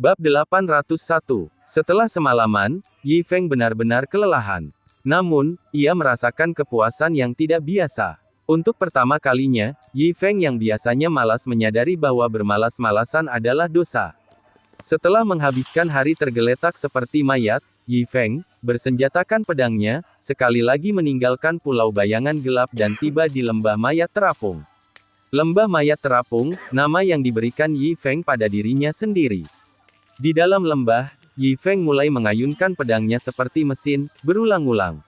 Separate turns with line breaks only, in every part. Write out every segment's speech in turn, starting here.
Bab 801. Setelah semalaman, Yi Feng benar-benar kelelahan. Namun, ia merasakan kepuasan yang tidak biasa. Untuk pertama kalinya, Yi Feng yang biasanya malas menyadari bahwa bermalas-malasan adalah dosa. Setelah menghabiskan hari tergeletak seperti mayat, Yi Feng bersenjatakan pedangnya, sekali lagi meninggalkan pulau bayangan gelap dan tiba di lembah mayat terapung. Lembah mayat terapung, nama yang diberikan Yi Feng pada dirinya sendiri. Di dalam lembah, Yi Feng mulai mengayunkan pedangnya seperti mesin, berulang-ulang.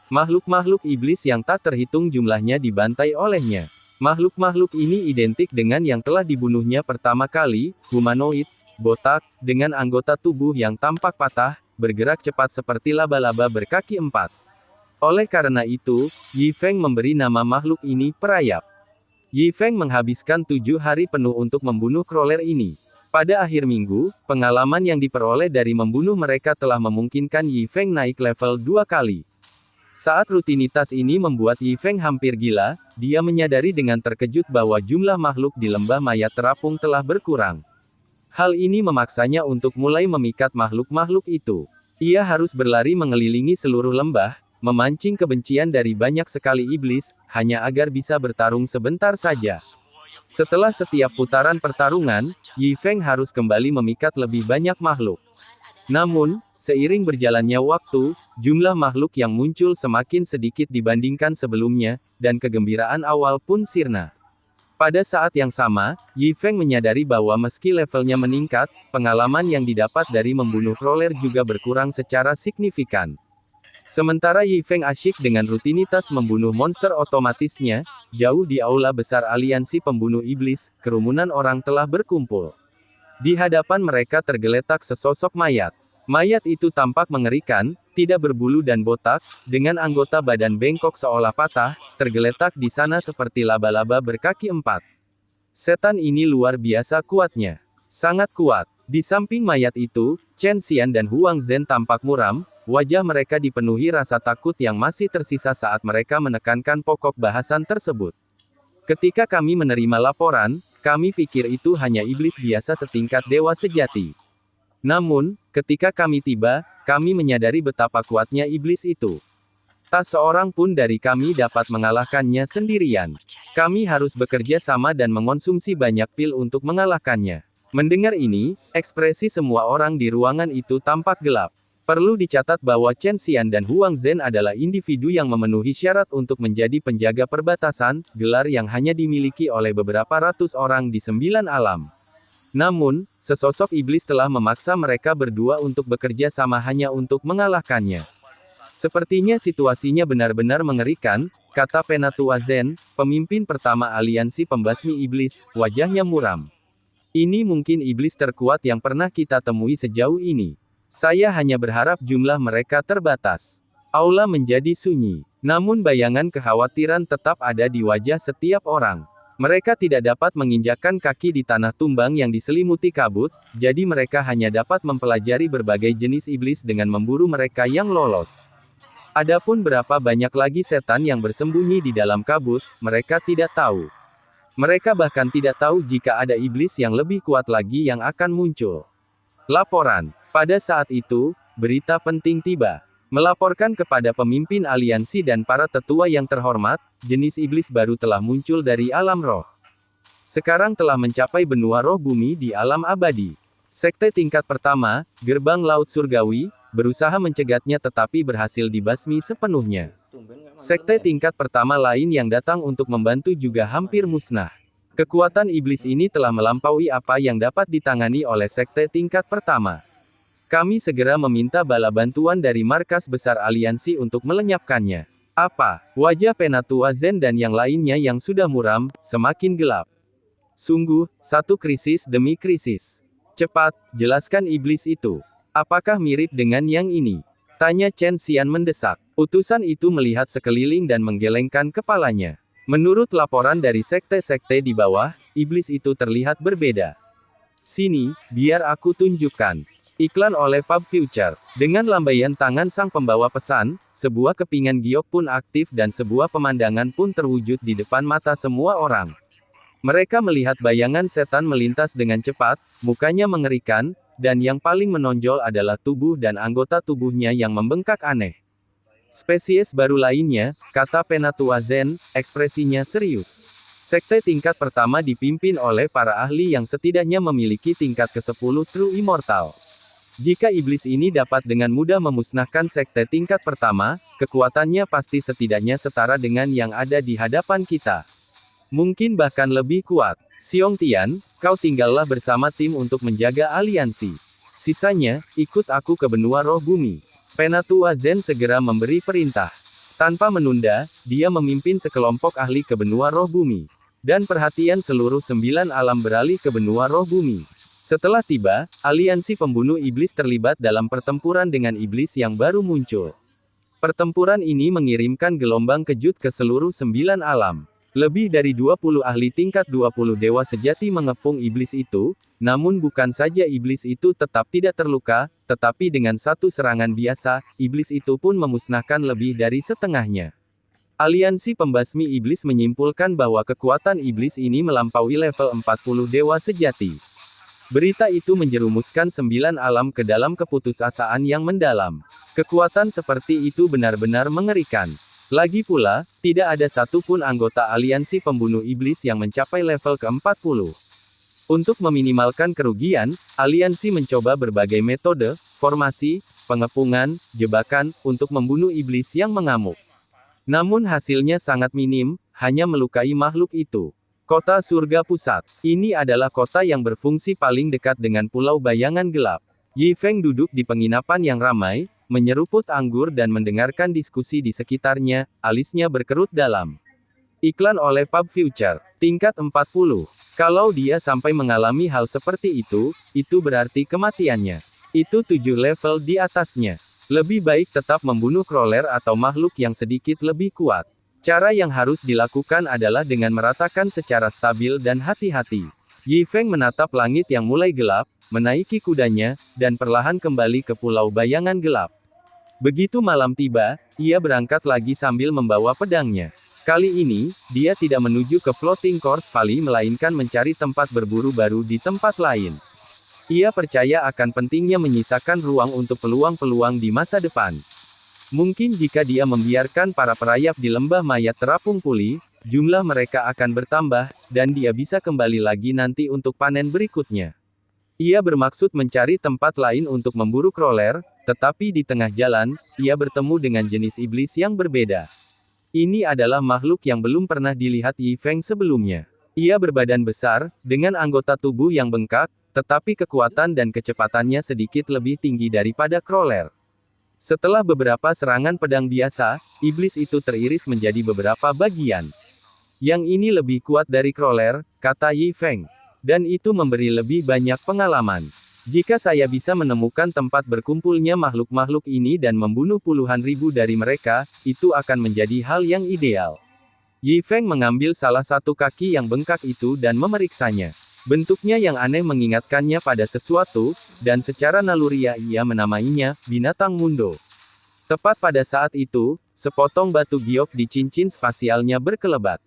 Makhluk-makhluk iblis yang tak terhitung jumlahnya dibantai olehnya. Makhluk-makhluk ini identik dengan yang telah dibunuhnya pertama kali, humanoid, botak, dengan anggota tubuh yang tampak patah, bergerak cepat seperti laba-laba berkaki empat. Oleh karena itu, Yi Feng memberi nama makhluk ini perayap. Yi Feng menghabiskan 7 hari penuh untuk membunuh crawler ini. Pada akhir minggu, pengalaman yang diperoleh dari membunuh mereka telah memungkinkan Yi Feng naik level 2 kali. Saat rutinitas ini membuat Yi Feng hampir gila, dia menyadari dengan terkejut bahwa jumlah makhluk di lembah mayat terapung telah berkurang. Hal ini memaksanya untuk mulai memikat makhluk-makhluk itu. Ia harus berlari mengelilingi seluruh lembah, memancing kebencian dari banyak sekali iblis, hanya agar bisa bertarung sebentar saja. Setelah setiap putaran pertarungan, Yi Feng harus kembali memikat lebih banyak makhluk. Namun, seiring berjalannya waktu, jumlah makhluk yang muncul semakin sedikit dibandingkan sebelumnya, dan kegembiraan awal pun sirna. Pada saat yang sama, Yi Feng menyadari bahwa meski levelnya meningkat, pengalaman yang didapat dari membunuh crawler juga berkurang secara signifikan. Sementara Yi Feng asyik dengan rutinitas membunuh monster otomatisnya, jauh di aula besar aliansi pembunuh iblis, kerumunan orang telah berkumpul. Di hadapan mereka tergeletak sesosok mayat. Mayat itu tampak mengerikan, tidak berbulu dan botak, dengan anggota badan bengkok seolah patah, tergeletak di sana seperti laba-laba berkaki empat. Setan ini luar biasa kuatnya. Sangat kuat. Di samping mayat itu, Chen Xian dan Huang Zhen tampak muram, wajah mereka dipenuhi rasa takut yang masih tersisa saat mereka menekankan pokok bahasan tersebut. Ketika kami menerima laporan, kami pikir itu hanya iblis biasa setingkat dewa sejati. Namun, ketika kami tiba, kami menyadari betapa kuatnya iblis itu. Tak seorang pun dari kami dapat mengalahkannya sendirian. Kami harus bekerja sama dan mengonsumsi banyak pil untuk mengalahkannya. Mendengar ini, ekspresi semua orang di ruangan itu tampak gelap. Perlu dicatat bahwa Chen Xian dan Huang Zhen adalah individu yang memenuhi syarat untuk menjadi penjaga perbatasan, gelar yang hanya dimiliki oleh beberapa ratus orang di 9 alam. Namun, sesosok iblis telah memaksa mereka berdua untuk bekerja sama hanya untuk mengalahkannya. Sepertinya situasinya benar-benar mengerikan, kata Penatua Zen, pemimpin pertama aliansi pembasmi iblis, wajahnya muram. Ini mungkin iblis terkuat yang pernah kita temui sejauh ini. Saya hanya berharap jumlah mereka terbatas. Aula menjadi sunyi. Namun bayangan kekhawatiran tetap ada di wajah setiap orang. Mereka tidak dapat menginjakkan kaki di tanah tumbang yang diselimuti kabut, jadi mereka hanya dapat mempelajari berbagai jenis iblis dengan memburu mereka yang lolos. Adapun berapa banyak lagi setan yang bersembunyi di dalam kabut, mereka tidak tahu. Mereka bahkan tidak tahu jika ada iblis yang lebih kuat lagi yang akan muncul. Laporan. Pada saat itu, berita penting tiba. Melaporkan kepada pemimpin aliansi dan para tetua yang terhormat, jenis iblis baru telah muncul dari alam roh. Sekarang telah mencapai benua roh bumi di alam abadi. Sekte tingkat pertama, gerbang laut surgawi, berusaha mencegatnya tetapi berhasil dibasmi sepenuhnya. Sekte tingkat pertama lain yang datang untuk membantu juga hampir musnah. Kekuatan iblis ini telah melampaui apa yang dapat ditangani oleh sekte tingkat pertama. Kami segera meminta bala bantuan dari markas besar aliansi untuk melenyapkannya. Apa? Wajah Penatua Zen dan yang lainnya yang sudah muram, semakin gelap. Sungguh, satu krisis demi krisis. Cepat, jelaskan iblis itu. Apakah mirip dengan yang ini? Tanya Chen Xian mendesak. Utusan itu melihat sekeliling dan menggelengkan kepalanya. Menurut laporan dari sekte-sekte di bawah, iblis itu terlihat berbeda. Sini, biar aku tunjukkan. Iklan oleh Pub Future. Dengan lambaian tangan sang pembawa pesan, sebuah kepingan giok pun aktif dan sebuah pemandangan pun terwujud di depan mata semua orang. Mereka melihat bayangan setan melintas dengan cepat, mukanya mengerikan, dan yang paling menonjol adalah tubuh dan anggota tubuhnya yang membengkak aneh. Spesies baru lainnya, kata Penatua Zen, ekspresinya serius. Sekte tingkat pertama dipimpin oleh para ahli yang setidaknya memiliki tingkat ke-10 True Immortal. Jika iblis ini dapat dengan mudah memusnahkan sekte tingkat pertama, kekuatannya pasti setidaknya setara dengan yang ada di hadapan kita. Mungkin bahkan lebih kuat. Xiong Tian, kau tinggallah bersama tim untuk menjaga aliansi. Sisanya, ikut aku ke benua roh bumi. Penatua Zen segera memberi perintah. Tanpa menunda, dia memimpin sekelompok ahli ke benua roh bumi. Dan perhatian seluruh 9 alam beralih ke benua roh bumi. Setelah tiba, aliansi pembunuh iblis terlibat dalam pertempuran dengan iblis yang baru muncul. Pertempuran ini mengirimkan gelombang kejut ke seluruh 9 alam. Lebih dari 20 ahli tingkat 20 dewa sejati mengepung iblis itu, namun bukan saja iblis itu tetap tidak terluka, tetapi dengan satu serangan biasa, iblis itu pun memusnahkan lebih dari setengahnya. Aliansi pembasmi iblis menyimpulkan bahwa kekuatan iblis ini melampaui level 40 dewa sejati. Berita itu menjerumuskan 9 alam ke dalam keputusasaan yang mendalam. Kekuatan seperti itu benar-benar mengerikan. Lagi pula, tidak ada satupun anggota aliansi pembunuh iblis yang mencapai level ke-40. Untuk meminimalkan kerugian, aliansi mencoba berbagai metode, formasi, pengepungan, jebakan, untuk membunuh iblis yang mengamuk. Namun hasilnya sangat minim, hanya melukai makhluk itu. Kota Surga Pusat. Ini adalah kota yang berfungsi paling dekat dengan Pulau Bayangan Gelap. Yi Feng duduk di penginapan yang ramai, menyeruput anggur dan mendengarkan diskusi di sekitarnya, alisnya berkerut dalam. Iklan oleh Pub Future. Tingkat 40. Kalau dia sampai mengalami hal seperti itu berarti kematiannya. Itu 7 level di atasnya. Lebih baik tetap membunuh crawler atau makhluk yang sedikit lebih kuat. Cara yang harus dilakukan adalah dengan meratakan secara stabil dan hati-hati. Yi Feng menatap langit yang mulai gelap, menaiki kudanya, dan perlahan kembali ke Pulau Bayangan Gelap. Begitu malam tiba, ia berangkat lagi sambil membawa pedangnya. Kali ini, dia tidak menuju ke Floating Course Valley melainkan mencari tempat berburu baru di tempat lain. Ia percaya akan pentingnya menyisakan ruang untuk peluang-peluang di masa depan. Mungkin jika dia membiarkan para perayap di lembah mayat terapung pulih, jumlah mereka akan bertambah, dan dia bisa kembali lagi nanti untuk panen berikutnya. Ia bermaksud mencari tempat lain untuk memburu crawler, tetapi di tengah jalan, ia bertemu dengan jenis iblis yang berbeda. Ini adalah makhluk yang belum pernah dilihat Yi Feng sebelumnya. Ia berbadan besar, dengan anggota tubuh yang bengkak, tetapi kekuatan dan kecepatannya sedikit lebih tinggi daripada crawler. Setelah beberapa serangan pedang biasa, iblis itu teriris menjadi beberapa bagian. Yang ini lebih kuat dari crawler, kata Yi Feng. Dan itu memberi lebih banyak pengalaman. Jika saya bisa menemukan tempat berkumpulnya makhluk-makhluk ini dan membunuh puluhan ribu dari mereka, itu akan menjadi hal yang ideal. Yi Feng mengambil salah satu kaki yang bengkak itu dan memeriksanya. Bentuknya yang aneh mengingatkannya pada sesuatu, dan secara naluriah ia menamainya, binatang Mundo. Tepat pada saat itu, sepotong batu giok di cincin spasialnya berkelebat.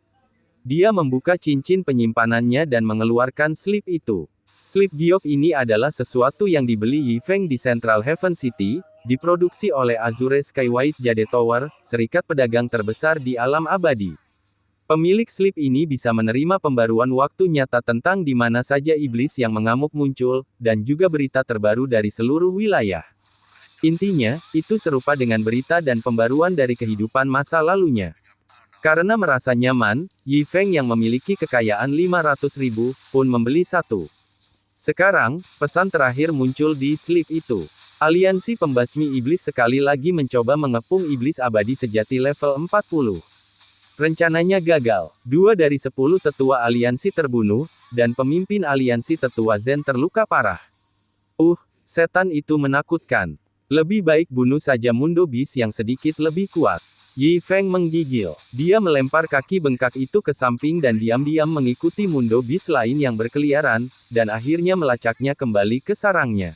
Dia membuka cincin penyimpanannya dan mengeluarkan slip itu. Slip giok ini adalah sesuatu yang dibeli Yi Feng di Central Heaven City, diproduksi oleh Azure Skyway Jade Tower, serikat pedagang terbesar di alam abadi. Pemilik slip ini bisa menerima pembaruan waktu nyata tentang di mana saja iblis yang mengamuk muncul, dan juga berita terbaru dari seluruh wilayah. Intinya, itu serupa dengan berita dan pembaruan dari kehidupan masa lalunya. Karena merasa nyaman, Yi Feng yang memiliki kekayaan 500.000, pun membeli satu. Sekarang, pesan terakhir muncul di slip itu. Aliansi pembasmi iblis sekali lagi mencoba mengepung iblis abadi sejati level 40. Rencananya gagal. 2 dari 10 tetua aliansi terbunuh, dan pemimpin aliansi tetua Zen terluka parah. Setan itu menakutkan. Lebih baik bunuh saja Mundo Beast yang sedikit lebih kuat. Yi Feng menggigil. Dia melempar kaki bengkak itu ke samping dan diam-diam mengikuti Mundo Beast lain yang berkeliaran, dan akhirnya melacaknya kembali ke sarangnya.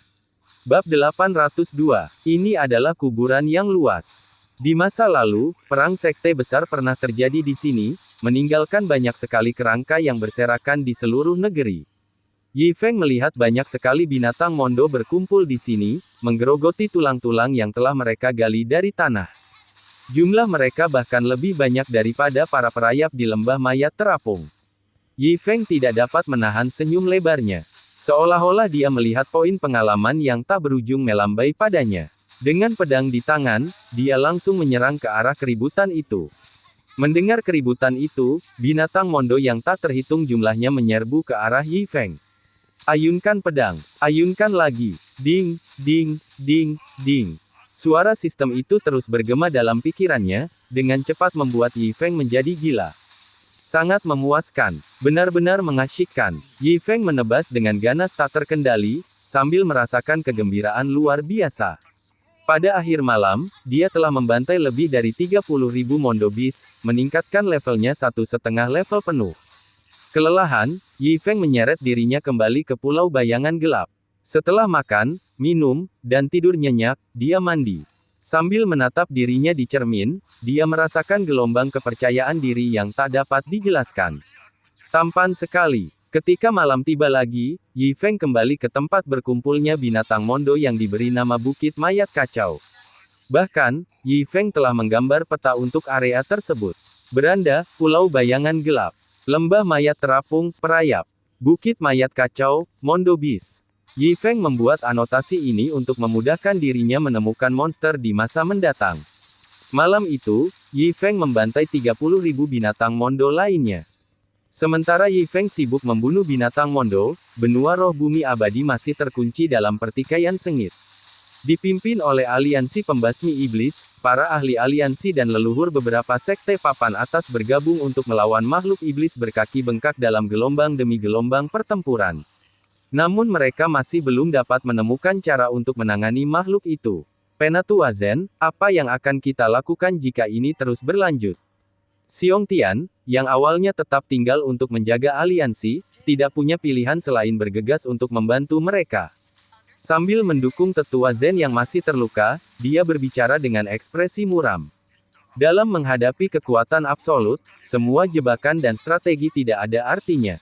Bab 802. Ini adalah kuburan yang luas. Di masa lalu, perang sekte besar pernah terjadi di sini, meninggalkan banyak sekali kerangka yang berserakan di seluruh negeri. Yi Feng melihat banyak sekali binatang mondo berkumpul di sini, menggerogoti tulang-tulang yang telah mereka gali dari tanah. Jumlah mereka bahkan lebih banyak daripada para perayap di lembah mayat terapung. Yi Feng tidak dapat menahan senyum lebarnya. Seolah-olah dia melihat poin pengalaman yang tak berujung melambai padanya. Dengan pedang di tangan, dia langsung menyerang ke arah keributan itu. Mendengar keributan itu, binatang mondo yang tak terhitung jumlahnya menyerbu ke arah Yi Feng. Ayunkan pedang, ayunkan lagi, ding, ding, ding, ding. Suara sistem itu terus bergema dalam pikirannya, dengan cepat membuat Yi Feng menjadi gila. Sangat memuaskan, benar-benar mengasyikkan. Yi Feng menebas dengan ganas tak terkendali, sambil merasakan kegembiraan luar biasa. Pada akhir malam, dia telah membantai lebih dari 30.000 Mondo Beast, meningkatkan levelnya 1,5 level penuh. Kelelahan, Yi Feng menyeret dirinya kembali ke Pulau Bayangan Gelap. Setelah makan, minum, dan tidur nyenyak, dia mandi. Sambil menatap dirinya di cermin, dia merasakan gelombang kepercayaan diri yang tak dapat dijelaskan. Tampan sekali. Ketika malam tiba lagi, Yi Feng kembali ke tempat berkumpulnya binatang mondo yang diberi nama Bukit Mayat Kacau. Bahkan, Yi Feng telah menggambar peta untuk area tersebut. Beranda, Pulau Bayangan Gelap. Lembah Mayat Terapung, Perayap. Bukit Mayat Kacau, Mondo Beast. Yi Feng membuat anotasi ini untuk memudahkan dirinya menemukan monster di masa mendatang. Malam itu, Yi Feng membantai 30.000 binatang mondo lainnya. Sementara Yi Feng sibuk membunuh binatang mondo, benua roh bumi abadi masih terkunci dalam pertikaian sengit. Dipimpin oleh aliansi pembasmi iblis, para ahli aliansi dan leluhur beberapa sekte papan atas bergabung untuk melawan makhluk iblis berkaki bengkak dalam gelombang demi gelombang pertempuran. Namun mereka masih belum dapat menemukan cara untuk menangani makhluk itu. Penatua Zen, apa yang akan kita lakukan jika ini terus berlanjut? Xiong Tian, yang awalnya tetap tinggal untuk menjaga aliansi, tidak punya pilihan selain bergegas untuk membantu mereka. Sambil mendukung tetua Zen yang masih terluka, dia berbicara dengan ekspresi muram. Dalam menghadapi kekuatan absolut, semua jebakan dan strategi tidak ada artinya.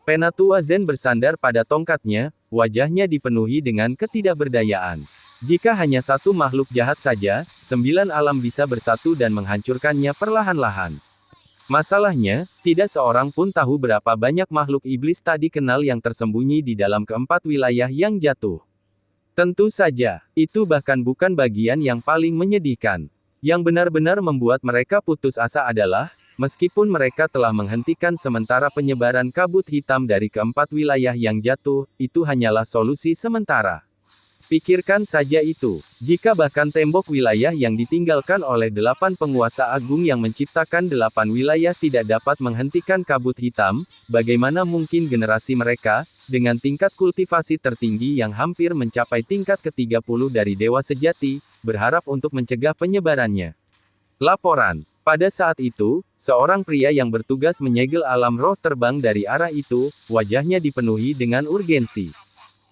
Penatua Zen bersandar pada tongkatnya, wajahnya dipenuhi dengan ketidakberdayaan. Jika hanya satu makhluk jahat saja, 9 alam bisa bersatu dan menghancurkannya perlahan-lahan. Masalahnya, tidak seorang pun tahu berapa banyak makhluk iblis tak dikenal yang tersembunyi di dalam keempat wilayah yang jatuh. Tentu saja, itu bahkan bukan bagian yang paling menyedihkan. Yang benar-benar membuat mereka putus asa adalah, meskipun mereka telah menghentikan sementara penyebaran kabut hitam dari keempat wilayah yang jatuh, itu hanyalah solusi sementara. Pikirkan saja itu, jika bahkan tembok wilayah yang ditinggalkan oleh 8 penguasa agung yang menciptakan 8 wilayah tidak dapat menghentikan kabut hitam, bagaimana mungkin generasi mereka, dengan tingkat kultivasi tertinggi yang hampir mencapai tingkat ke-30 dari Dewa Sejati, berharap untuk mencegah penyebarannya. Laporan. Pada saat itu, seorang pria yang bertugas menyegel alam roh terbang dari arah itu, wajahnya dipenuhi dengan urgensi.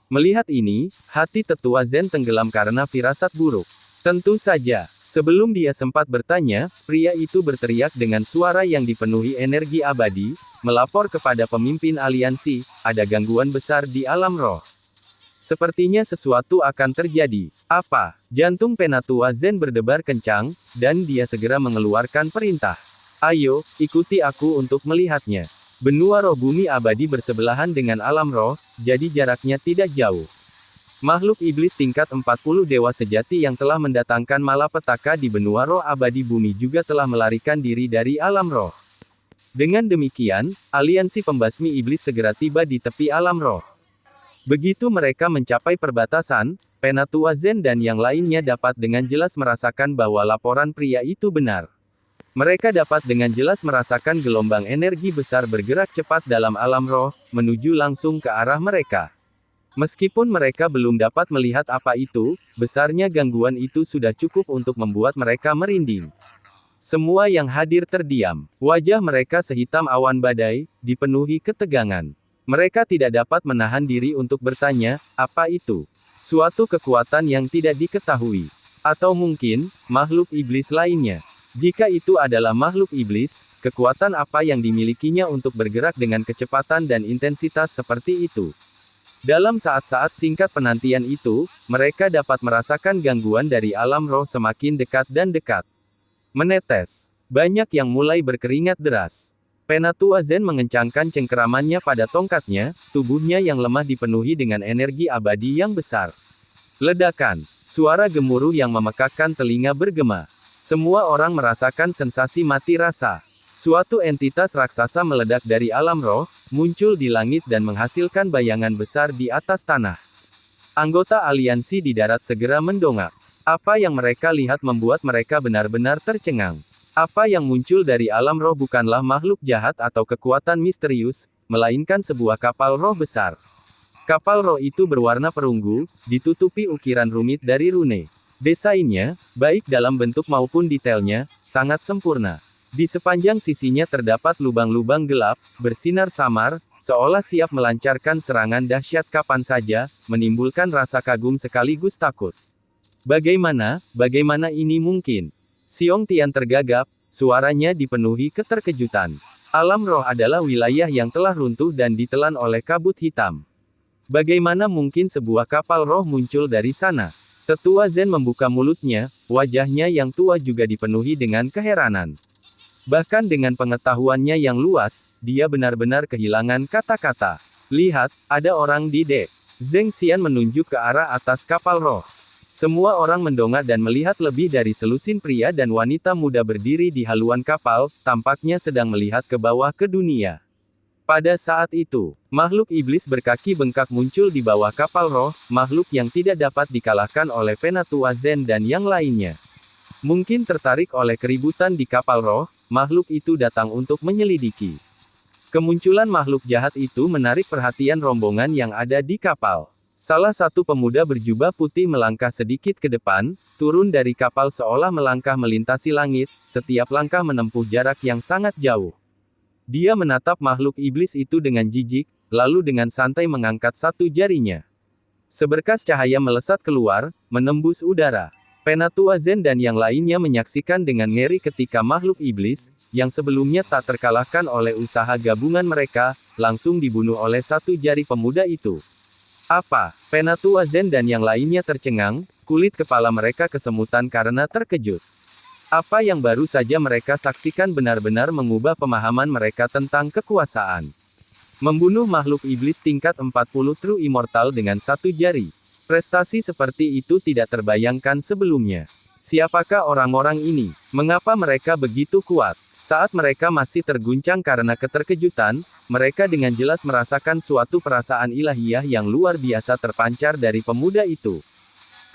Melihat ini, hati tetua Zen tenggelam karena firasat buruk. Tentu saja, sebelum dia sempat bertanya, pria itu berteriak dengan suara yang dipenuhi energi abadi, melapor kepada pemimpin aliansi, ada gangguan besar di alam roh. Sepertinya sesuatu akan terjadi. Apa? Jantung Penatua Zen berdebar kencang, dan dia segera mengeluarkan perintah. Ayo, ikuti aku untuk melihatnya. Benua roh bumi abadi bersebelahan dengan alam roh, jadi jaraknya tidak jauh. Makhluk iblis tingkat 40 dewa sejati yang telah mendatangkan malapetaka di benua roh abadi bumi juga telah melarikan diri dari alam roh. Dengan demikian, aliansi pembasmi iblis segera tiba di tepi alam roh. Begitu mereka mencapai perbatasan, Penatua Zen dan yang lainnya dapat dengan jelas merasakan bahwa laporan pria itu benar. Mereka dapat dengan jelas merasakan gelombang energi besar bergerak cepat dalam alam roh, menuju langsung ke arah mereka. Meskipun mereka belum dapat melihat apa itu, besarnya gangguan itu sudah cukup untuk membuat mereka merinding. Semua yang hadir terdiam. Wajah mereka sehitam awan badai, dipenuhi ketegangan. Mereka tidak dapat menahan diri untuk bertanya, apa itu? Suatu kekuatan yang tidak diketahui. Atau mungkin, makhluk iblis lainnya. Jika itu adalah makhluk iblis, kekuatan apa yang dimilikinya untuk bergerak dengan kecepatan dan intensitas seperti itu? Dalam saat-saat singkat penantian itu, mereka dapat merasakan gangguan dari alam roh semakin dekat dan dekat. Menetes. Banyak yang mulai berkeringat deras. Penatua Zen mengencangkan cengkeramannya pada tongkatnya, tubuhnya yang lemah dipenuhi dengan energi abadi yang besar. Ledakan. Suara gemuruh yang memekakkan telinga bergema. Semua orang merasakan sensasi mati rasa. Suatu entitas raksasa meledak dari alam roh, muncul di langit dan menghasilkan bayangan besar di atas tanah. Anggota aliansi di darat segera mendongak. Apa yang mereka lihat membuat mereka benar-benar tercengang. Apa yang muncul dari alam roh bukanlah makhluk jahat atau kekuatan misterius, melainkan sebuah kapal roh besar. Kapal roh itu berwarna perunggu, ditutupi ukiran rumit dari rune. Desainnya, baik dalam bentuk maupun detailnya, sangat sempurna. Di sepanjang sisinya terdapat lubang-lubang gelap, bersinar samar, seolah siap melancarkan serangan dahsyat kapan saja, menimbulkan rasa kagum sekaligus takut. Bagaimana ini mungkin? Xiong Tian tergagap, suaranya dipenuhi keterkejutan. Alam roh adalah wilayah yang telah runtuh dan ditelan oleh kabut hitam. Bagaimana mungkin sebuah kapal roh muncul dari sana? Tetua Zen membuka mulutnya, wajahnya yang tua juga dipenuhi dengan keheranan. Bahkan dengan pengetahuannya yang luas, dia benar-benar kehilangan kata-kata. Lihat, ada orang di dek. Zheng Xian menunjuk ke arah atas kapal roh. Semua orang mendongak dan melihat lebih dari selusin pria dan wanita muda berdiri di haluan kapal, tampaknya sedang melihat ke bawah ke dunia. Pada saat itu, makhluk iblis berkaki bengkak muncul di bawah kapal roh, makhluk yang tidak dapat dikalahkan oleh Penatua Zen dan yang lainnya. Mungkin tertarik oleh keributan di kapal roh, makhluk itu datang untuk menyelidiki. Kemunculan makhluk jahat itu menarik perhatian rombongan yang ada di kapal. Salah satu pemuda berjubah putih melangkah sedikit ke depan, turun dari kapal seolah melangkah melintasi langit, setiap langkah menempuh jarak yang sangat jauh. Dia menatap makhluk iblis itu dengan jijik, lalu dengan santai mengangkat satu jarinya. Seberkas cahaya melesat keluar, menembus udara. Penatua Zen dan yang lainnya menyaksikan dengan ngeri ketika makhluk iblis, yang sebelumnya tak terkalahkan oleh usaha gabungan mereka, langsung dibunuh oleh satu jari pemuda itu. Apa? Penatua Zen dan yang lainnya tercengang, kulit kepala mereka kesemutan karena terkejut. Apa yang baru saja mereka saksikan benar-benar mengubah pemahaman mereka tentang kekuasaan. Membunuh makhluk iblis tingkat 40 True Immortal dengan satu jari. Prestasi seperti itu tidak terbayangkan sebelumnya. Siapakah orang-orang ini? Mengapa mereka begitu kuat? Saat mereka masih terguncang karena keterkejutan, mereka dengan jelas merasakan suatu perasaan ilahiyah yang luar biasa terpancar dari pemuda itu.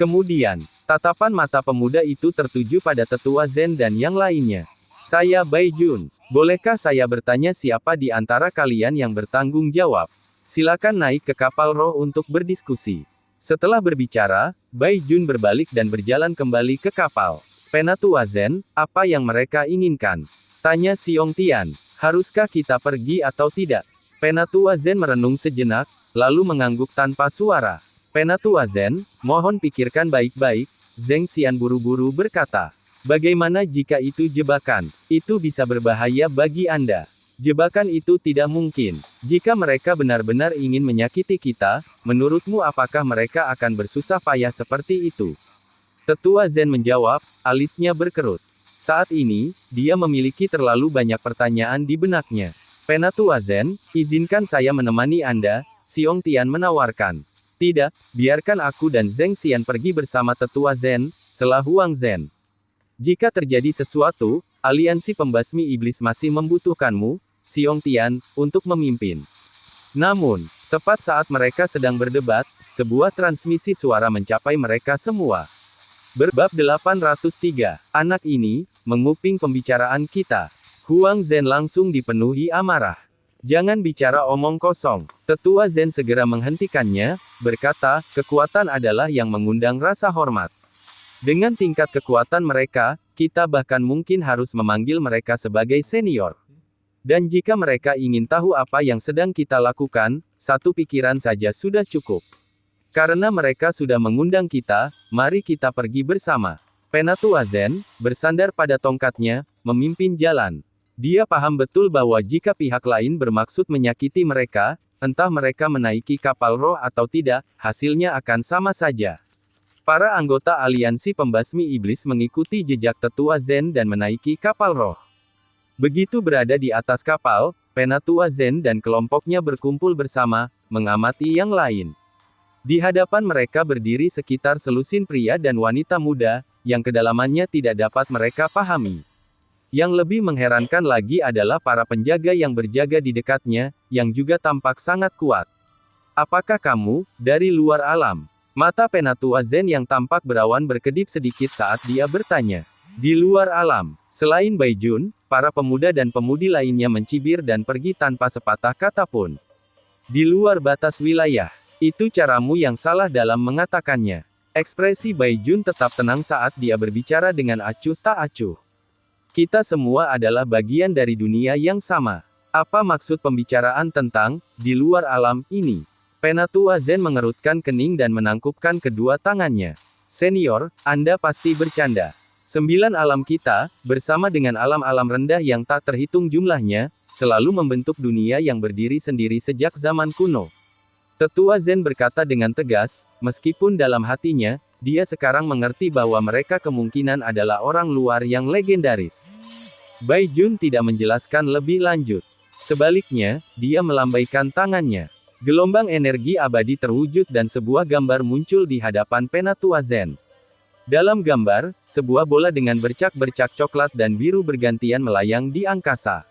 Kemudian, tatapan mata pemuda itu tertuju pada Tetua Zen dan yang lainnya. Saya Bai Jun. Bolehkah saya bertanya siapa di antara kalian yang bertanggung jawab? Silakan naik ke kapal roh untuk berdiskusi. Setelah berbicara, Bai Jun berbalik dan berjalan kembali ke kapal. Penatua Zen, apa yang mereka inginkan? Tanya Xiong Tian. Haruskah kita pergi atau tidak? Penatua Zen merenung sejenak, lalu mengangguk tanpa suara. Penatua Zen, mohon pikirkan baik-baik, Zheng Xian buru-buru berkata. Bagaimana jika itu jebakan? Itu bisa berbahaya bagi Anda. Jebakan itu tidak mungkin. Jika mereka benar-benar ingin menyakiti kita, menurutmu apakah mereka akan bersusah payah seperti itu? Tetua Zen menjawab, alisnya berkerut. Saat ini, dia memiliki terlalu banyak pertanyaan di benaknya. Penatua Zen, izinkan saya menemani Anda, Xiong Tian menawarkan. Tidak, biarkan aku dan Zheng Xian pergi bersama Tetua Zen, selah Huang Zen. Jika terjadi sesuatu, aliansi pembasmi iblis masih membutuhkanmu, Xiong Tian, untuk memimpin. Namun, tepat saat mereka sedang berdebat, sebuah transmisi suara mencapai mereka semua. Bab 803, anak ini, menguping pembicaraan kita. Huang Zen langsung dipenuhi amarah. Jangan bicara omong kosong. Tetua Zen segera menghentikannya, berkata, kekuatan adalah yang mengundang rasa hormat. Dengan tingkat kekuatan mereka, kita bahkan mungkin harus memanggil mereka sebagai senior. Dan jika mereka ingin tahu apa yang sedang kita lakukan, satu pikiran saja sudah cukup. Karena mereka sudah mengundang kita, mari kita pergi bersama. Penatua Zen, bersandar pada tongkatnya, memimpin jalan. Dia paham betul bahwa jika pihak lain bermaksud menyakiti mereka, entah mereka menaiki kapal roh atau tidak, hasilnya akan sama saja. Para anggota aliansi pembasmi iblis mengikuti jejak tetua Zen dan menaiki kapal roh. Begitu berada di atas kapal, Penatua Zen dan kelompoknya berkumpul bersama, mengamati yang lain. Di hadapan mereka berdiri sekitar selusin pria dan wanita muda, yang kedalamannya tidak dapat mereka pahami. Yang lebih mengherankan lagi adalah para penjaga yang berjaga di dekatnya, yang juga tampak sangat kuat. Apakah kamu, dari luar alam? Mata Penatua Zen yang tampak berawan berkedip sedikit saat dia bertanya. Di luar alam, selain Baijun, para pemuda dan pemudi lainnya mencibir dan pergi tanpa sepatah kata pun. Di luar batas wilayah. Itu caramu yang salah dalam mengatakannya. Ekspresi Baijun tetap tenang saat dia berbicara dengan acuh tak acuh. Kita semua adalah bagian dari dunia yang sama. Apa maksud pembicaraan tentang, di luar alam, ini? Penatua Zen mengerutkan kening dan menangkupkan kedua tangannya. Senior, Anda pasti bercanda. 9 alam kita, bersama dengan alam-alam rendah yang tak terhitung jumlahnya, selalu membentuk dunia yang berdiri sendiri sejak zaman kuno. Tetua Zen berkata dengan tegas, meskipun dalam hatinya, dia sekarang mengerti bahwa mereka kemungkinan adalah orang luar yang legendaris. Baijun tidak menjelaskan lebih lanjut. Sebaliknya, dia melambaikan tangannya. Gelombang energi abadi terwujud dan sebuah gambar muncul di hadapan Penatua Zen. Dalam gambar, sebuah bola dengan bercak-bercak coklat dan biru bergantian melayang di angkasa.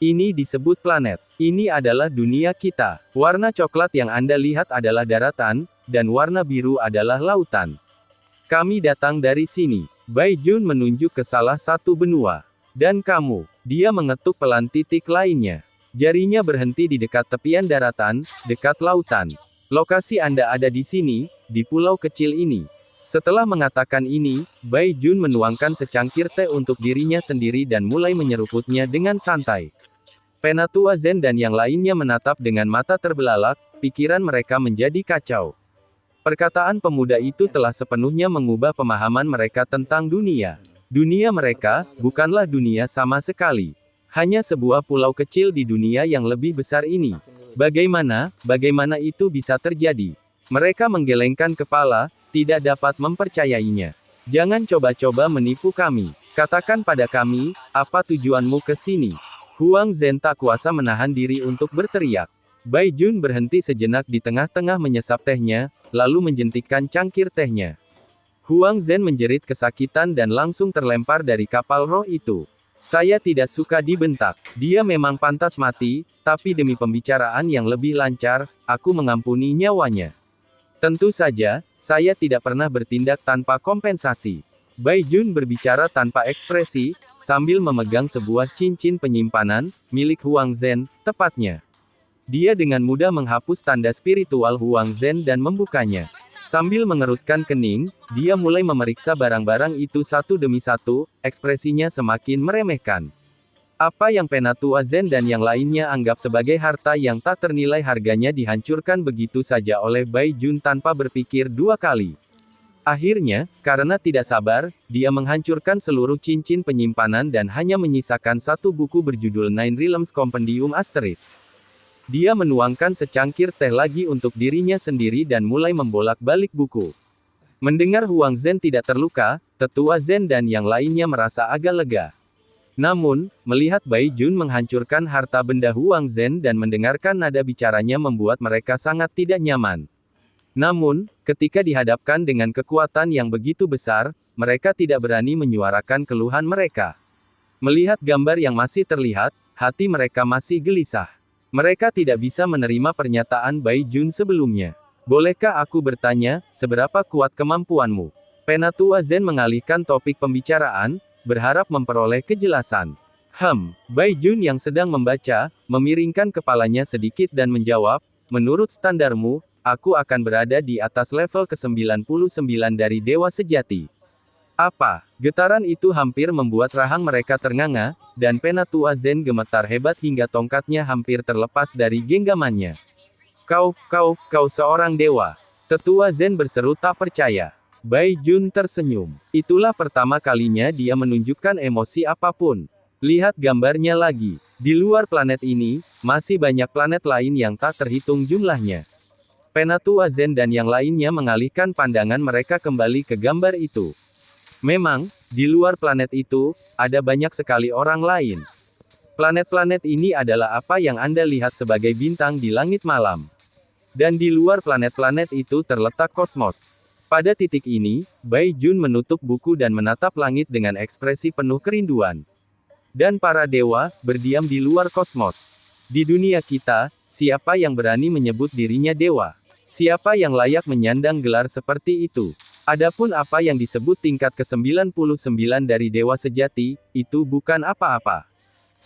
Ini disebut planet. Ini adalah dunia kita. Warna coklat yang Anda lihat adalah daratan, dan warna biru adalah lautan. Kami datang dari sini. Baijun menunjuk ke salah satu benua. Dan kamu. Dia mengetuk pelan titik lainnya. Jarinya berhenti di dekat tepian daratan, dekat lautan. Lokasi Anda ada di sini, di pulau kecil ini. Setelah mengatakan ini, Baijun menuangkan secangkir teh untuk dirinya sendiri dan mulai menyeruputnya dengan santai. Penatua Zen dan yang lainnya menatap dengan mata terbelalak, pikiran mereka menjadi kacau. Perkataan pemuda itu telah sepenuhnya mengubah pemahaman mereka tentang dunia. Dunia mereka, bukanlah dunia sama sekali. Hanya sebuah pulau kecil di dunia yang lebih besar ini. Bagaimana itu bisa terjadi? Mereka menggelengkan kepala, tidak dapat mempercayainya. Jangan coba-coba menipu kami. Katakan pada kami, apa tujuanmu ke sini? Huang Zhen tak kuasa menahan diri untuk berteriak. Baijun berhenti sejenak di tengah-tengah menyesap tehnya, lalu menjentikkan cangkir tehnya. Huang Zhen menjerit kesakitan dan langsung terlempar dari kapal roh itu. Saya tidak suka dibentak. Dia memang pantas mati, tapi demi pembicaraan yang lebih lancar, aku mengampuni nyawanya. Tentu saja, saya tidak pernah bertindak tanpa kompensasi. Baijun berbicara tanpa ekspresi, sambil memegang sebuah cincin penyimpanan, milik Huang Zhen, tepatnya. Dia dengan mudah menghapus tanda spiritual Huang Zhen dan membukanya. Sambil mengerutkan kening, dia mulai memeriksa barang-barang itu satu demi satu, ekspresinya semakin meremehkan. Apa yang Penatua Zen dan yang lainnya anggap sebagai harta yang tak ternilai harganya dihancurkan begitu saja oleh Baijun tanpa berpikir dua kali. Akhirnya, karena tidak sabar, dia menghancurkan seluruh cincin penyimpanan dan hanya menyisakan satu buku berjudul Nine Realms Compendium Asteris. Dia menuangkan secangkir teh lagi untuk dirinya sendiri dan mulai membolak-balik buku. Mendengar Huang Zhen tidak terluka, Tetua Zen dan yang lainnya merasa agak lega. Namun, melihat Baijun menghancurkan harta benda Huang Zhen dan mendengarkan nada bicaranya membuat mereka sangat tidak nyaman. Namun, ketika dihadapkan dengan kekuatan yang begitu besar, mereka tidak berani menyuarakan keluhan mereka. Melihat gambar yang masih terlihat, hati mereka masih gelisah. Mereka tidak bisa menerima pernyataan Baijun sebelumnya. Bolehkah aku bertanya, seberapa kuat kemampuanmu? Penatua Zen mengalihkan topik pembicaraan, berharap memperoleh kejelasan. Baijun yang sedang membaca, memiringkan kepalanya sedikit dan menjawab, menurut standarmu, aku akan berada di atas level ke-99 dari Dewa Sejati. Apa? Getaran itu hampir membuat rahang mereka ternganga, dan Penatua Zen gemetar hebat hingga tongkatnya hampir terlepas dari genggamannya. Kau seorang dewa. Tetua Zen berseru tak percaya. Bai Jun tersenyum. Itulah pertama kalinya dia menunjukkan emosi apapun. Lihat gambarnya lagi. Di luar planet ini, masih banyak planet lain yang tak terhitung jumlahnya. Penatua Zen dan yang lainnya mengalihkan pandangan mereka kembali ke gambar itu. Memang, di luar planet itu, ada banyak sekali orang lain. Planet-planet ini adalah apa yang Anda lihat sebagai bintang di langit malam. Dan di luar planet-planet itu terletak kosmos. Pada titik ini, Bai Jun menutup buku dan menatap langit dengan ekspresi penuh kerinduan. Dan para dewa, berdiam di luar kosmos. Di dunia kita, siapa yang berani menyebut dirinya dewa? Siapa yang layak menyandang gelar seperti itu? Adapun apa yang disebut tingkat ke-99 dari dewa sejati, itu bukan apa-apa.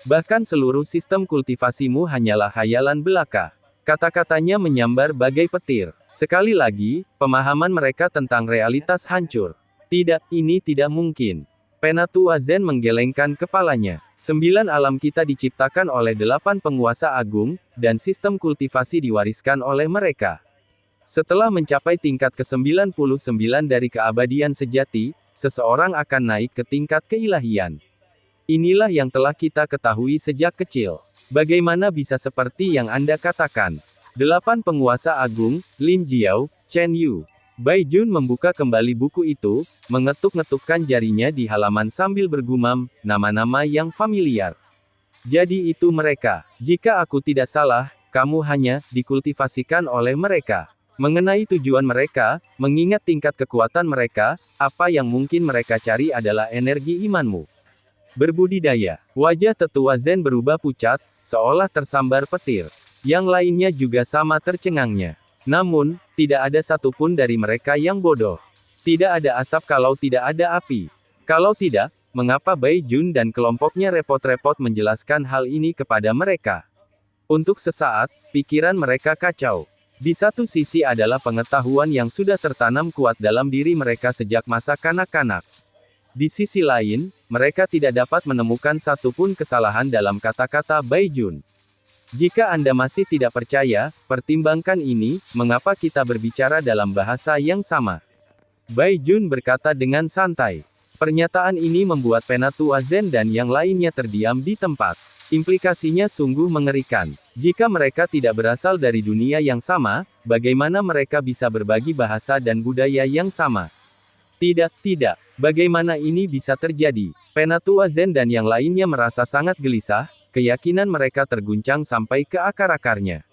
Bahkan seluruh sistem kultivasimu hanyalah hayalan belaka. Kata-katanya menyambar bagai petir. Sekali lagi, pemahaman mereka tentang realitas hancur. Tidak, ini tidak mungkin. Penatua Zen menggelengkan kepalanya. 9 alam kita diciptakan oleh 8 penguasa agung, dan sistem kultivasi diwariskan oleh mereka. Setelah mencapai tingkat ke-99 dari keabadian sejati, seseorang akan naik ke tingkat keilahian. Inilah yang telah kita ketahui sejak kecil. Bagaimana bisa seperti yang Anda katakan? 8 penguasa agung, Lin Jiao, Chen Yu. Bai Jun membuka kembali buku itu, mengetuk-ngetukkan jarinya di halaman sambil bergumam, nama-nama yang familiar. Jadi itu mereka. Jika aku tidak salah, kamu hanya dikultivasikan oleh mereka. Mengenai tujuan mereka, mengingat tingkat kekuatan mereka, apa yang mungkin mereka cari adalah energi imanmu. Berbudidaya. Wajah tetua Zen berubah pucat, seolah tersambar petir. Yang lainnya juga sama tercengangnya. Namun, tidak ada satupun dari mereka yang bodoh. Tidak ada asap kalau tidak ada api. Kalau tidak, mengapa Bai Jun dan kelompoknya repot-repot menjelaskan hal ini kepada mereka? Untuk sesaat, pikiran mereka kacau. Di satu sisi adalah pengetahuan yang sudah tertanam kuat dalam diri mereka sejak masa kanak-kanak. Di sisi lain, mereka tidak dapat menemukan satupun kesalahan dalam kata-kata Bai Jun. Jika Anda masih tidak percaya, pertimbangkan ini, mengapa kita berbicara dalam bahasa yang sama. Bai Jun berkata dengan santai. Pernyataan ini membuat Penatua Zen dan yang lainnya terdiam di tempat. Implikasinya sungguh mengerikan. Jika mereka tidak berasal dari dunia yang sama, bagaimana mereka bisa berbagi bahasa dan budaya yang sama? Tidak, tidak. Bagaimana ini bisa terjadi? Penatua Zen dan yang lainnya merasa sangat gelisah, keyakinan mereka terguncang sampai ke akar-akarnya.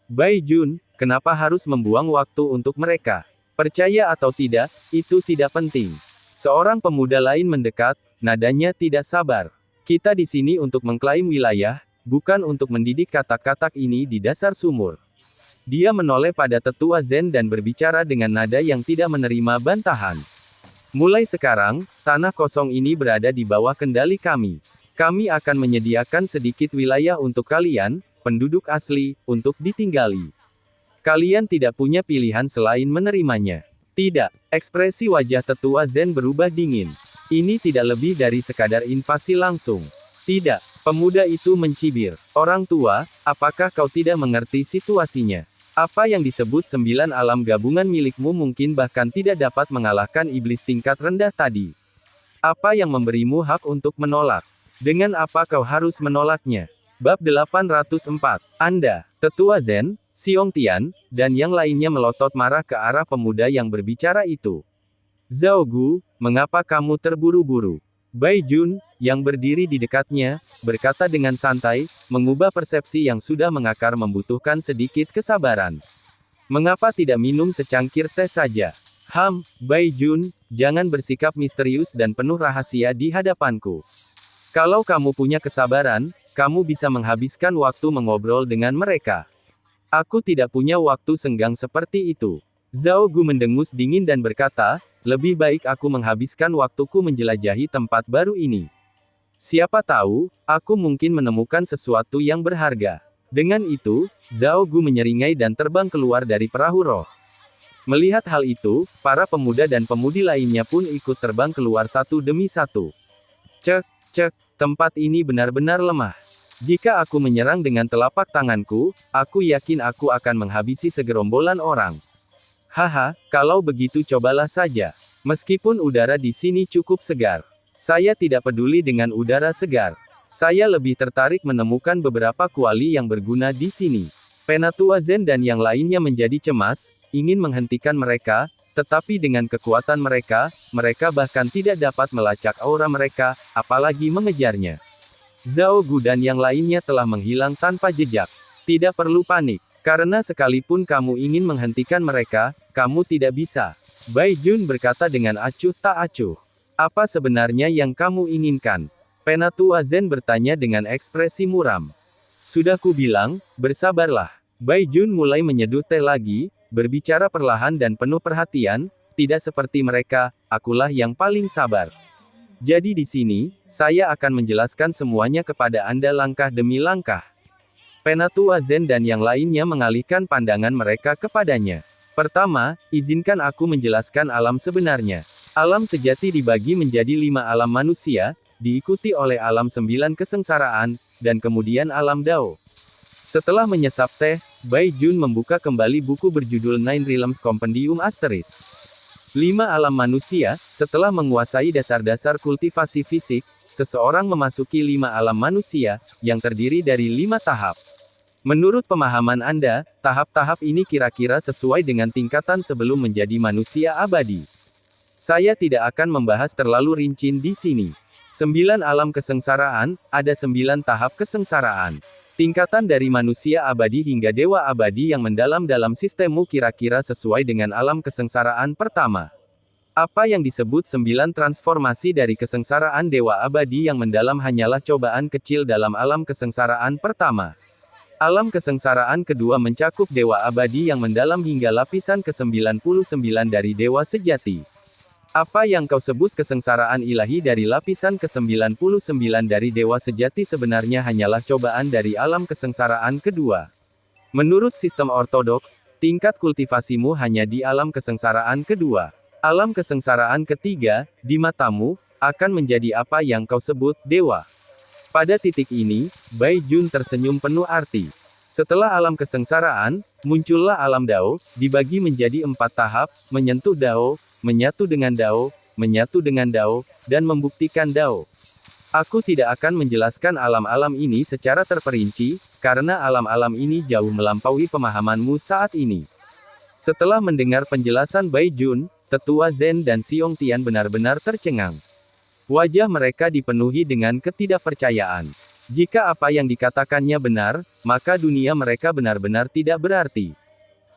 Bai Jun, kenapa harus membuang waktu untuk mereka? Percaya atau tidak, itu tidak penting. Seorang pemuda lain mendekat, nadanya tidak sabar. Kita di sini untuk mengklaim wilayah, bukan untuk mendidik katak-katak ini di dasar sumur. Dia menoleh pada tetua Zen dan berbicara dengan nada yang tidak menerima bantahan. Mulai sekarang, tanah kosong ini berada di bawah kendali kami. Kami akan menyediakan sedikit wilayah untuk kalian, penduduk asli, untuk ditinggali. Kalian tidak punya pilihan selain menerimanya. Tidak, ekspresi wajah tetua Zen berubah dingin. Ini tidak lebih dari sekadar invasi langsung. Tidak, pemuda itu mencibir. Orang tua, apakah kau tidak mengerti situasinya? Apa yang disebut 9 alam gabungan milikmu mungkin bahkan tidak dapat mengalahkan iblis tingkat rendah tadi. Apa yang memberimu hak untuk menolak? Dengan apa kau harus menolaknya? Bab 804. Anda, tetua Zen, Xiong Tian, dan yang lainnya melotot marah ke arah pemuda yang berbicara itu. Zhao Gu, mengapa kamu terburu-buru? Bai Jun, yang berdiri di dekatnya, berkata dengan santai, mengubah persepsi yang sudah mengakar membutuhkan sedikit kesabaran. Mengapa tidak minum secangkir teh saja? Bai Jun, jangan bersikap misterius dan penuh rahasia di hadapanku. Kalau kamu punya kesabaran, kamu bisa menghabiskan waktu mengobrol dengan mereka. Aku tidak punya waktu senggang seperti itu. Zhao Gu mendengus dingin dan berkata, lebih baik aku menghabiskan waktuku menjelajahi tempat baru ini. Siapa tahu, aku mungkin menemukan sesuatu yang berharga. Dengan itu, Zhao Gu menyeringai dan terbang keluar dari perahu roh. Melihat hal itu, para pemuda dan pemudi lainnya pun ikut terbang keluar satu demi satu. Cek, tempat ini benar-benar lemah. Jika aku menyerang dengan telapak tanganku, aku yakin aku akan menghabisi segerombolan orang. Haha, kalau begitu cobalah saja. Meskipun udara di sini cukup segar. Saya tidak peduli dengan udara segar. Saya lebih tertarik menemukan beberapa kuali yang berguna di sini. Penatua Zen dan yang lainnya menjadi cemas, ingin menghentikan mereka, tetapi dengan kekuatan mereka, mereka bahkan tidak dapat melacak aura mereka, apalagi mengejarnya. Zhao Gu dan yang lainnya telah menghilang tanpa jejak. Tidak perlu panik, karena sekalipun kamu ingin menghentikan mereka, kamu tidak bisa. Bai Jun berkata dengan acuh tak acuh. Apa sebenarnya yang kamu inginkan? Penatua Zen bertanya dengan ekspresi muram. Sudah ku bilang, bersabarlah. Bai Jun mulai menyeduh teh lagi, berbicara perlahan dan penuh perhatian, tidak seperti mereka, akulah yang paling sabar. Jadi di sini, saya akan menjelaskan semuanya kepada Anda langkah demi langkah. Penatua Zen dan yang lainnya mengalihkan pandangan mereka kepadanya. Pertama, izinkan aku menjelaskan alam sebenarnya. Alam sejati dibagi menjadi 5 alam manusia, diikuti oleh alam 9 kesengsaraan, dan kemudian alam Dao. Setelah menyesap teh, Bai Jun membuka kembali buku berjudul Nine Realms Compendium Asteris. 5 alam manusia, setelah menguasai dasar-dasar kultivasi fisik, seseorang memasuki 5 alam manusia, yang terdiri dari 5 tahap. Menurut pemahaman Anda, tahap-tahap ini kira-kira sesuai dengan tingkatan sebelum menjadi manusia abadi. Saya tidak akan membahas terlalu rinci di sini. 9 alam kesengsaraan, ada 9 tahap kesengsaraan. Tingkatan dari manusia abadi hingga dewa abadi yang mendalam dalam sistemmu kira-kira sesuai dengan alam kesengsaraan pertama. Apa yang disebut 9 transformasi dari kesengsaraan dewa abadi yang mendalam hanyalah cobaan kecil dalam alam kesengsaraan pertama. Alam kesengsaraan kedua mencakup dewa abadi yang mendalam hingga lapisan ke-99 dari dewa sejati. Apa yang kau sebut kesengsaraan ilahi dari lapisan ke-99 dari dewa sejati sebenarnya hanyalah cobaan dari alam kesengsaraan kedua. Menurut sistem ortodoks, tingkat kultivasimu hanya di alam kesengsaraan kedua. Alam kesengsaraan ketiga, di matamu, akan menjadi apa yang kau sebut dewa. Pada titik ini, Bai Jun tersenyum penuh arti. Setelah alam kesengsaraan, muncullah alam Dao, dibagi menjadi 4 tahap, menyentuh Dao, menyatu dengan Dao, menyatu dengan Dao, dan membuktikan Dao. Aku tidak akan menjelaskan alam-alam ini secara terperinci, karena alam-alam ini jauh melampaui pemahamanmu saat ini. Setelah mendengar penjelasan Bai Jun, Tetua Zen dan Xiong Tian benar-benar tercengang. Wajah mereka dipenuhi dengan ketidakpercayaan. Jika apa yang dikatakannya benar, maka dunia mereka benar-benar tidak berarti.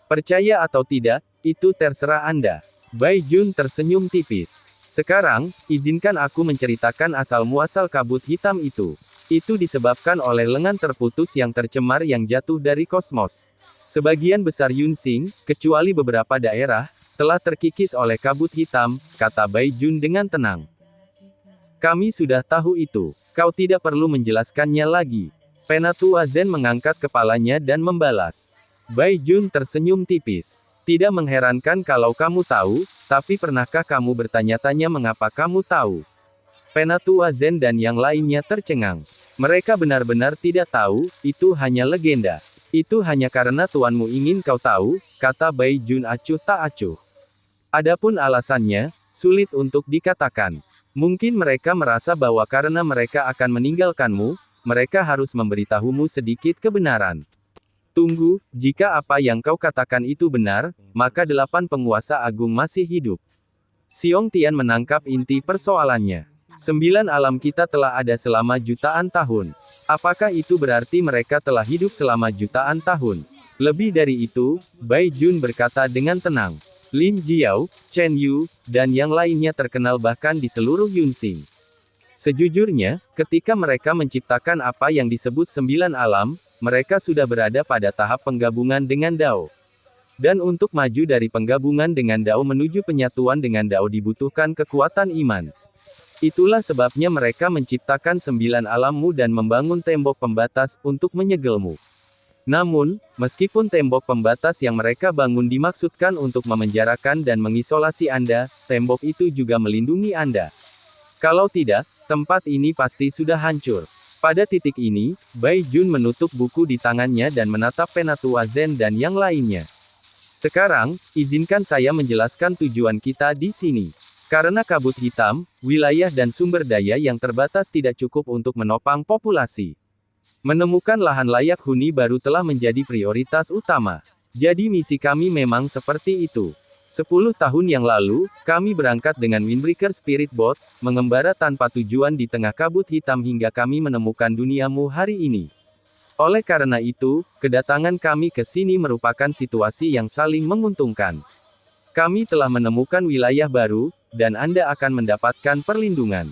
Percaya atau tidak, itu terserah Anda. Bai Jun tersenyum tipis. Sekarang, izinkan aku menceritakan asal-muasal kabut hitam itu. Itu disebabkan oleh lengan terputus yang tercemar yang jatuh dari kosmos. Sebagian besar Yunxing, kecuali beberapa daerah, telah terkikis oleh kabut hitam, kata Bai Jun dengan tenang. Kami sudah tahu itu. Kau tidak perlu menjelaskannya lagi. Penatua Zen mengangkat kepalanya dan membalas. Bai Jun tersenyum tipis. Tidak mengherankan kalau kamu tahu, tapi pernahkah kamu bertanya-tanya mengapa kamu tahu? Penatua Zen dan yang lainnya tercengang. Mereka benar-benar tidak tahu, itu hanya legenda. Itu hanya karena tuanmu ingin kau tahu, kata Bai Jun acuh tak acuh. Adapun alasannya, sulit untuk dikatakan. Mungkin mereka merasa bahwa karena mereka akan meninggalkanmu, mereka harus memberitahumu sedikit kebenaran. Tunggu, jika apa yang kau katakan itu benar, maka 8 penguasa agung masih hidup. Xiong Tian menangkap inti persoalannya. 9 alam kita telah ada selama jutaan tahun. Apakah itu berarti mereka telah hidup selama jutaan tahun? Lebih dari itu, Bai Jun berkata dengan tenang. Lin Jiao, Chen Yu, dan yang lainnya terkenal bahkan di seluruh Yunxing. Sejujurnya, ketika mereka menciptakan apa yang disebut 9 alam, mereka sudah berada pada tahap penggabungan dengan Dao. Dan untuk maju dari penggabungan dengan Dao menuju penyatuan dengan Dao dibutuhkan kekuatan iman. Itulah sebabnya mereka menciptakan 9 alammu dan membangun tembok pembatas untuk menyegelmu. Namun, meskipun tembok pembatas yang mereka bangun dimaksudkan untuk memenjarakan dan mengisolasi Anda, tembok itu juga melindungi Anda. Kalau tidak, tempat ini pasti sudah hancur. Pada titik ini, Bai Jun menutup buku di tangannya dan menatap Penatua Zen dan yang lainnya. Sekarang, izinkan saya menjelaskan tujuan kita di sini. Karena kabut hitam, wilayah dan sumber daya yang terbatas tidak cukup untuk menopang populasi. Menemukan lahan layak huni baru telah menjadi prioritas utama. Jadi misi kami memang seperti itu. 10 tahun yang lalu, kami berangkat dengan Windbreaker Spirit Boat, mengembara tanpa tujuan di tengah kabut hitam hingga kami menemukan duniamu hari ini. Oleh karena itu, kedatangan kami ke sini merupakan situasi yang saling menguntungkan. Kami telah menemukan wilayah baru, dan Anda akan mendapatkan perlindungan.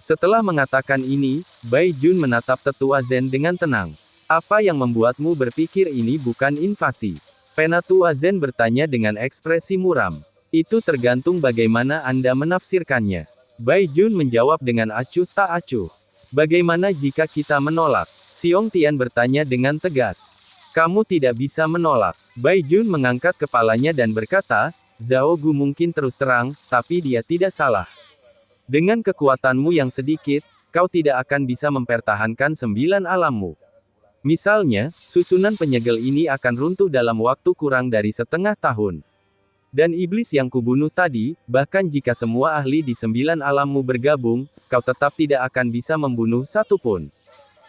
Setelah mengatakan ini, Bai Jun menatap tetua Zen dengan tenang. Apa yang membuatmu berpikir ini bukan invasi? Penatua Zen bertanya dengan ekspresi muram. Itu tergantung bagaimana Anda menafsirkannya. Bai Jun menjawab dengan acuh tak acuh. Bagaimana jika kita menolak? Xiong Tian bertanya dengan tegas. Kamu tidak bisa menolak. Bai Jun mengangkat kepalanya dan berkata, Zhao Gu mungkin terus terang, tapi dia tidak salah. Dengan kekuatanmu yang sedikit, kau tidak akan bisa mempertahankan 9 alammu. Misalnya, susunan penyegel ini akan runtuh dalam waktu kurang dari setengah tahun. Dan iblis yang kubunuh tadi, bahkan jika semua ahli di 9 alammu bergabung, kau tetap tidak akan bisa membunuh satu pun.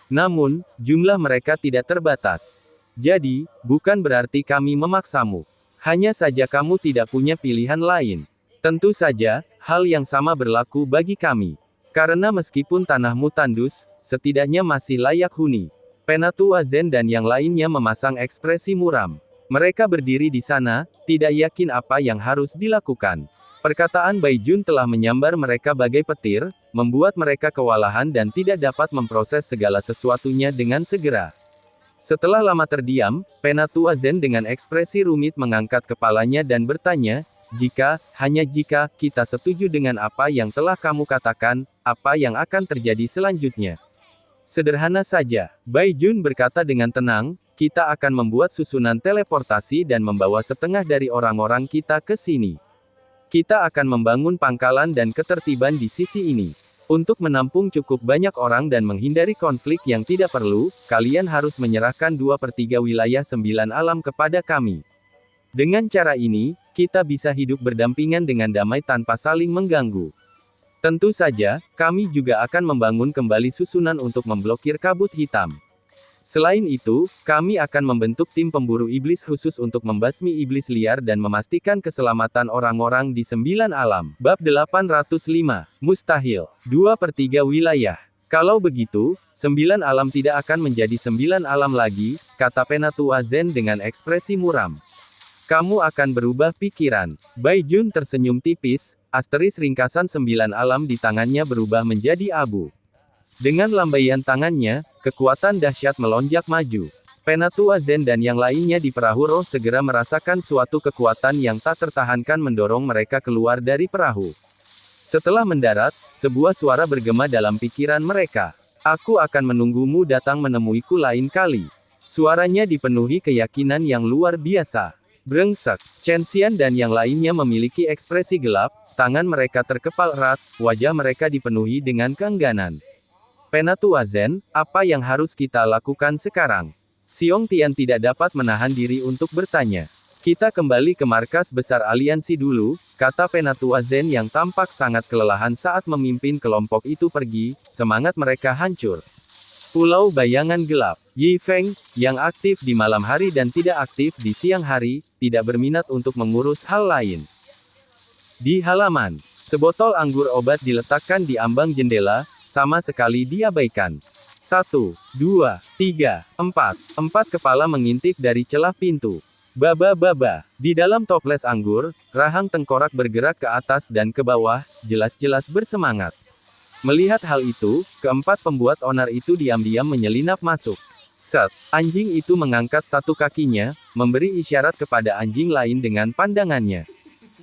Namun, jumlah mereka tidak terbatas. Jadi, bukan berarti kami memaksamu. Hanya saja kamu tidak punya pilihan lain. Tentu saja, hal yang sama berlaku bagi kami. Karena meskipun tanahmu tandus, setidaknya masih layak huni. Penatua Zen dan yang lainnya memasang ekspresi muram. Mereka berdiri di sana, tidak yakin apa yang harus dilakukan. Perkataan Bai Jun telah menyambar mereka bagai petir, membuat mereka kewalahan dan tidak dapat memproses segala sesuatunya dengan segera. Setelah lama terdiam, Penatua Zen dengan ekspresi rumit mengangkat kepalanya dan bertanya, hanya jika, kita setuju dengan apa yang telah kamu katakan, apa yang akan terjadi selanjutnya? Sederhana saja, Bai Jun berkata dengan tenang, kita akan membuat susunan teleportasi dan membawa setengah dari orang-orang kita ke sini. Kita akan membangun pangkalan dan ketertiban di sisi ini. Untuk menampung cukup banyak orang dan menghindari konflik yang tidak perlu, kalian harus menyerahkan 2/3 wilayah 9 alam kepada kami. Dengan cara ini, kita bisa hidup berdampingan dengan damai tanpa saling mengganggu. Tentu saja, kami juga akan membangun kembali susunan untuk memblokir kabut hitam. Selain itu, kami akan membentuk tim pemburu iblis khusus untuk membasmi iblis liar dan memastikan keselamatan orang-orang di 9 alam. Bab 805. Mustahil. 2/3 wilayah. Kalau begitu, 9 alam tidak akan menjadi 9 alam lagi, kata Penatua Zen dengan ekspresi muram. Kamu akan berubah pikiran. Bai Jun tersenyum tipis, asteris ringkasan 9 alam di tangannya berubah menjadi abu. Dengan lambaian tangannya, kekuatan dahsyat melonjak maju. Penatua Zen dan yang lainnya di perahu roh segera merasakan suatu kekuatan yang tak tertahankan mendorong mereka keluar dari perahu. Setelah mendarat, sebuah suara bergema dalam pikiran mereka. Aku akan menunggumu datang menemuiku lain kali. Suaranya dipenuhi keyakinan yang luar biasa. Brengsek, Chen Xian dan yang lainnya memiliki ekspresi gelap, tangan mereka terkepal erat, wajah mereka dipenuhi dengan keengganan. Penatua Zen, apa yang harus kita lakukan sekarang? Xiong Tian tidak dapat menahan diri untuk bertanya. Kita kembali ke markas besar aliansi dulu, kata Penatua Zen yang tampak sangat kelelahan saat memimpin kelompok itu pergi, semangat mereka hancur. Pulau Bayangan Gelap. Yi Feng, yang aktif di malam hari dan tidak aktif di siang hari, tidak berminat untuk mengurus hal lain. Di halaman, sebotol anggur obat diletakkan di ambang jendela, sama sekali diabaikan. 1, 2, 3, 4. 4 kepala mengintip dari celah pintu. Baba-baba. Di dalam toples anggur, rahang tengkorak bergerak ke atas dan ke bawah, jelas-jelas bersemangat. Melihat hal itu, keempat pembuat onar itu diam-diam menyelinap masuk. Set. Anjing itu mengangkat satu kakinya, memberi isyarat kepada anjing lain dengan pandangannya.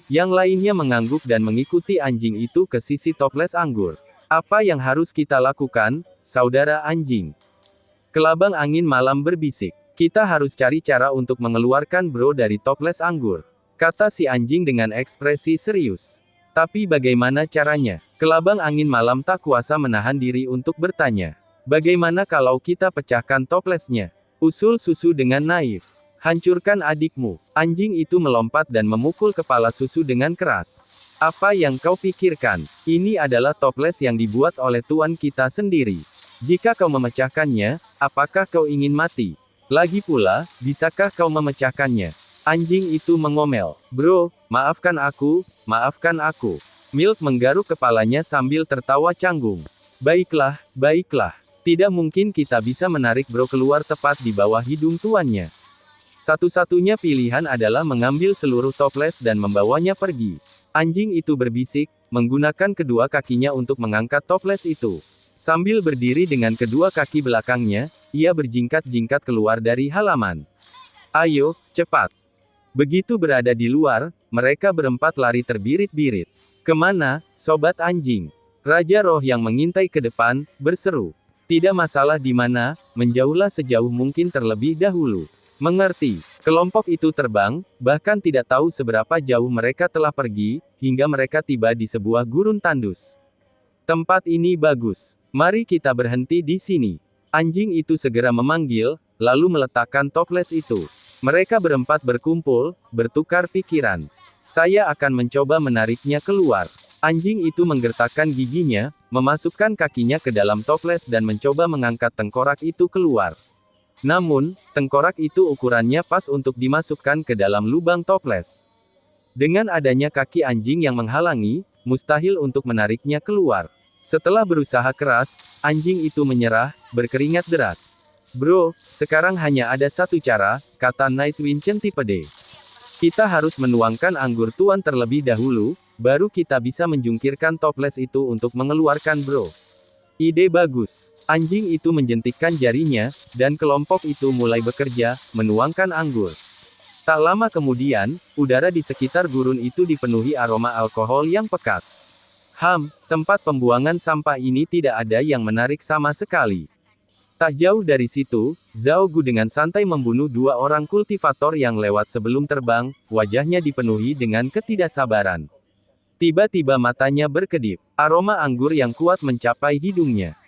Yang lainnya mengangguk dan mengikuti anjing itu ke sisi toples anggur. Apa yang harus kita lakukan, saudara anjing? Kelabang angin malam berbisik. Kita harus cari cara untuk mengeluarkan bro dari toples anggur, kata si anjing dengan ekspresi serius. Tapi bagaimana caranya? Kelabang angin malam tak kuasa menahan diri untuk bertanya. Bagaimana kalau kita pecahkan toplesnya? Usul susu dengan naif. Hancurkan adikmu. Anjing itu melompat dan memukul kepala susu dengan keras. Apa yang kau pikirkan? Ini adalah toples yang dibuat oleh tuan kita sendiri. Jika kau memecahkannya, apakah kau ingin mati? Lagi pula, bisakah kau memecahkannya? Anjing itu mengomel. Bro, maafkan aku, maafkan aku. Milk menggaruk kepalanya sambil tertawa canggung. Baiklah, baiklah. Tidak mungkin kita bisa menarik bro keluar tepat di bawah hidung tuannya. Satu-satunya pilihan adalah mengambil seluruh toples dan membawanya pergi. Anjing itu berbisik, menggunakan kedua kakinya untuk mengangkat toples itu. Sambil berdiri dengan kedua kaki belakangnya, ia berjingkat-jingkat keluar dari halaman. Ayo, cepat. Begitu berada di luar, mereka berempat lari terbirit-birit. Kemana, sobat anjing? Raja Roh yang mengintai ke depan, berseru. Tidak masalah di mana, menjauhlah sejauh mungkin terlebih dahulu. Mengerti. Kelompok itu terbang, bahkan tidak tahu seberapa jauh mereka telah pergi, hingga mereka tiba di sebuah gurun tandus. Tempat ini bagus. Mari kita berhenti di sini. Anjing itu segera memanggil, lalu meletakkan toples itu. Mereka berempat berkumpul, bertukar pikiran. Saya akan mencoba menariknya keluar. Anjing itu menggertakkan giginya, memasukkan kakinya ke dalam toples dan mencoba mengangkat tengkorak itu keluar. Namun, tengkorak itu ukurannya pas untuk dimasukkan ke dalam lubang toples. Dengan adanya kaki anjing yang menghalangi, mustahil untuk menariknya keluar. Setelah berusaha keras, anjing itu menyerah, berkeringat deras. Bro, sekarang hanya ada satu cara, kata Nightwind Centipede. Kita harus menuangkan anggur tuan terlebih dahulu, baru kita bisa menjungkirkan toples itu untuk mengeluarkan bro. Ide bagus. Anjing itu menjentikkan jarinya, dan kelompok itu mulai bekerja, menuangkan anggur. Tak lama kemudian, udara di sekitar gurun itu dipenuhi aroma alkohol yang pekat. Tempat pembuangan sampah ini tidak ada yang menarik sama sekali. Tak jauh dari situ, Zhao Gu dengan santai membunuh dua orang kultivator yang lewat sebelum terbang, wajahnya dipenuhi dengan ketidaksabaran. Tiba-tiba matanya berkedip. Aroma anggur yang kuat mencapai hidungnya.